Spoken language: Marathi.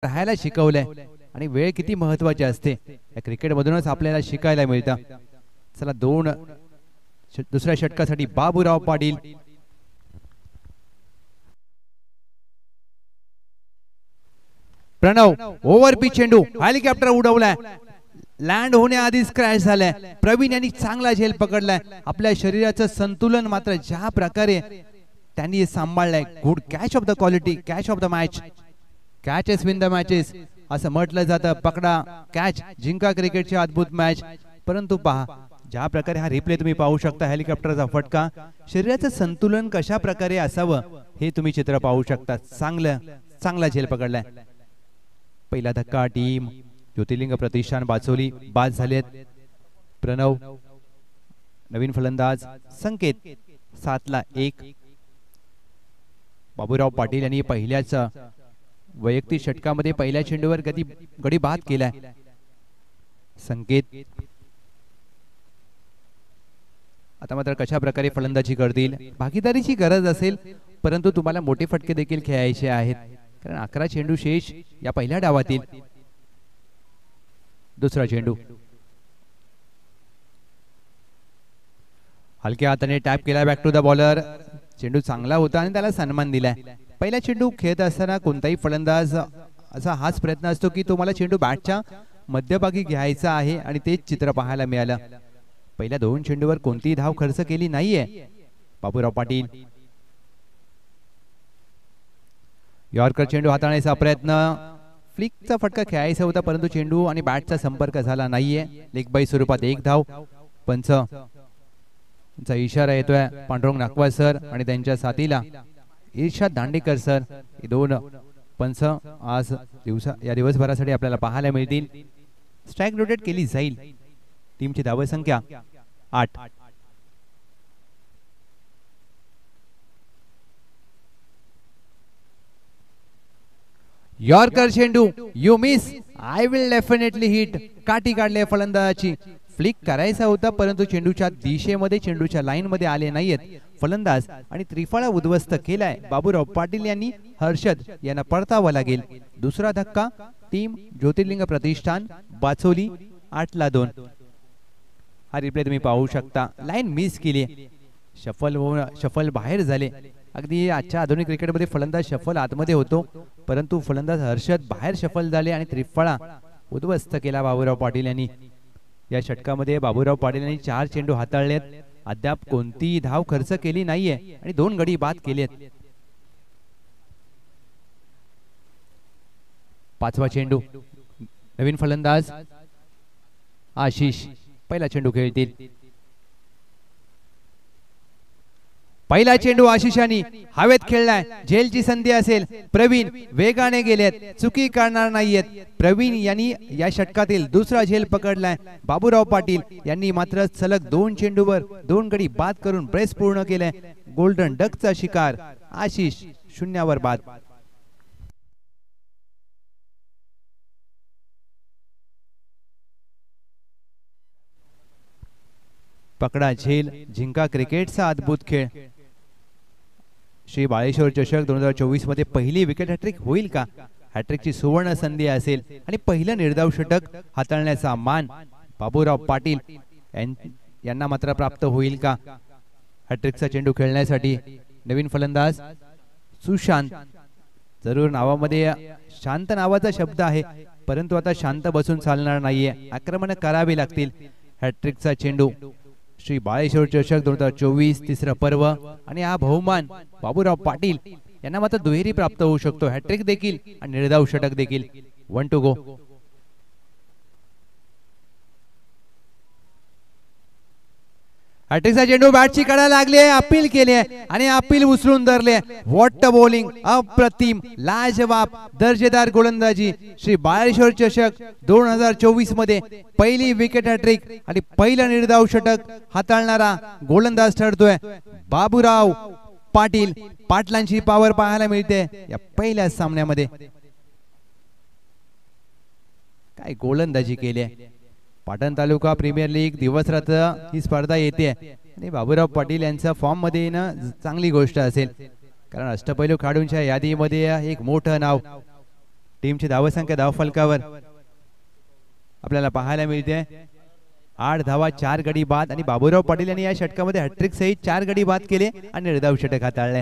राहायला शिकवलंय आणि वेळ किती महत्त्वाची असते या क्रिकेट मधूनच आपल्याला शिकायला मिळतं. चला दुसऱ्या षटकासाठी बाबूराव पाटील. प्रणव ओव्हर पिच चेंडू हेलिकॉप्टर उडवलाय, लँड होण्याआधीच क्रॅश झालाय. प्रवीण यांनी चांगला झेल पकडलाय. आपल्या शरीराचं संतुलन मात्र ज्या प्रकारे त्यांनी सांभाळलंय. Good catch of the quality, catch of the match, catches win the matches असं म्हटलं जातं. पकडा कॅच जिंका क्रिकेटची अद्भुत मॅच. परंतु पहा ज्या प्रकारे हा रिप्ले तुम्ही पाहू शकता, हेलिकॉप्टरचा फटका, शरीराचं संतुलन कशा प्रकारे असावं हे तुम्ही चित्र पाहू शकता. चांगला झेल पकडलाय. पहिला धक्का टीम ज्योतिर्लिंग प्रतिष्ठान बाचोली बाद झालेत. प्रणव नवीन फलंदाज, संकेत 7-1. बाबूराव पाटील यांनी पहिल्याच वैयक्तिक षटकामध्ये पहिल्या चेंडूवर गडी बाद केलाय. संकेत आता मात्र कशा प्रकारे फलंदाजी करतील. भागीदारीची गरज असेल, परंतु तुम्हाला मोठे फटके देखील खेळायचे आहेत, कारण 11 चेंडू शेष या पहिल्या डावातील. दुसरा चेंडू हलक्या हाताने टॅप केला बॅक टू द बॉलर. चेंडू चांगला होता आणि त्याला सन्मान दिलाय. पहिला चेंडू खेळत असताना कोणताही फलंदाज असा हाच प्रयत्न असतो की तुम्हाला चेंडू बॅटच्या मध्यभागी घ्यायचा आहे, आणि तेच चित्र पाहायला मिळालं. पहिल्या 2 चेंडूवर कोणतीही धाव खर्च केली नाहीये बाबूराव पाटील. यॉर्कर चेंडू हाताळण्याचा प्रयत्न, फ्लिकचा फटका खेळायचा होता, परंतु चेंडू आणि बॅटचा संपर्क झाला नाहीये. लेग बाय स्वरूपात 1 धाव. पंच चा इशारा येतोय. पांडुरंग नागवा सर आणि त्यांच्या साथीला इर्षाद दांडेकर सर, हे 2 पंच आज या दिवसभरासाठी आपल्याला पाहायला मिळतील. स्ट्राइक रोटेट केली जाईल. टीमची धाव संख्या 8. यॉर्कर चेंडू, you miss, I will definitely hit. काठी काढले फलंदाजाची. फ्लिक करायचा होता, परंतु चेंडूच्या दिशेमध्ये, चेंडूच्या लाईन मध्ये आले नाहीयेत फलंदाज, आणि त्रिफळा उद्ध्वस्त केलाय बाबूराव पाटील यांनी. हर्षद यांना परतावा लागेल. दुसरा धक्का टीम ज्योतिर्लिंग प्रतिष्ठान बाचोली 8-2. हा रिप्ले तुम्ही पाहू शकता. लाईन मिस केली, शफल बाहेर झाले. अगदी आजच्या आधुनिक क्रिकेटमध्ये फलंदाज शफल आतमध्ये होतो, परंतु फलंदाज हर्षद बाहेर शफल झाले आणि त्रिफळा उद्ध्वस्त केला बाबूराव पाटील यांनी. या षटकामध्ये बाबूराव पाटील यांनी 4 चेंडू हाताळलेत. अद्याप कोणतीही धाव खर्च केली नाहीये आणि 2 गडी बाद केलेत. 5वा चेंडू, नवीन फलंदाज आशिष पहिला चेंडू खेळतील. पहिला चेंडू आशिषांनी हवेत खेळलाय. झेलची संधी असेल. प्रवीण वेगाने गेलेत, चुकी करणार नाहीयेत. प्रवीण यांनी या षटकातील दुसरा झेल पकडलाय. बाबूराव पाटील यांनी मात्र सलग 2 चेंडूवर 2 गडी बाद करून ब्रेस पूर्ण केले. गोल्डन डकचा शिकार आशिष 0 बाद. पकडा झेल जिंका क्रिकेटचा अद्भुत खेळ. श्री बाळेश्वर चषक 2024 मध्ये पहिली विकेट हॅट्रिक होईल का? हॅट्रिकची सुवर्ण संधी असेल आणि पहिलं निर्धाव षटक हाताळण्याचा मान बाबूराव पाटील यांना मात्र प्राप्त होईल का? हॅट्रिकचा चेंडू खेळण्यासाठी नवीन फलंदाज सुशांत. जरूर नावामध्ये शांत नावाचा शब्द आहे, परंतु आता शांत बसून चालणार नाहीये, आक्रमण करावे लागतील. हॅट्रिकचा चेंडू श्री बाळेश्वर चषक 2024 तिसरं पर्व, आणि हा बहुमान बाबूराव पाटील यांना मात्र दुहेरी प्राप्त होऊ शकतो. हॅट्रिक देखील आणि निर्धाव षटक देखील. 1 to go. हॅट्रिकचा चेंडू बॅटची कडा लागली आहे, अपील केले आणि अपील उचलून धरले. व्हॉट अ बॉलिंग, अप्रतिम, लाजवाब, दर्जेदार गोलंदाजी. श्री बाळेश्वर चषक 2024 मध्ये पहिली विकेट हॅट्रिक आणि पहिलं निर्धाव षटक हाताळणारा गोलंदाज ठरतोय बाबूराव पाटील. पाटलांची पॉवर पाहायला मिळते या पहिल्या सामन्यामध्ये. काय गोलंदाजी केली आहे. पाटण तालुका प्रीमियर लीग दिवसरात्र ही स्पर्धा येते आणि बाबूराव पाटील यांचा फॉर्म मध्ये येणं चांगली गोष्ट असेल, कारण अष्टपैलू खेळाडूंच्या यादीमध्ये एक मोठं नाव टीमची धावसंख्या धावफलकावर आपल्याला पाहायला मिळते 8 धावा 4 गडी बाद आणि बाबूराव पाटील यांनी या षटकामध्ये हॅट्रिक सहित 4 गडी बाद केले आणि निर्धाव षटक हाताळले.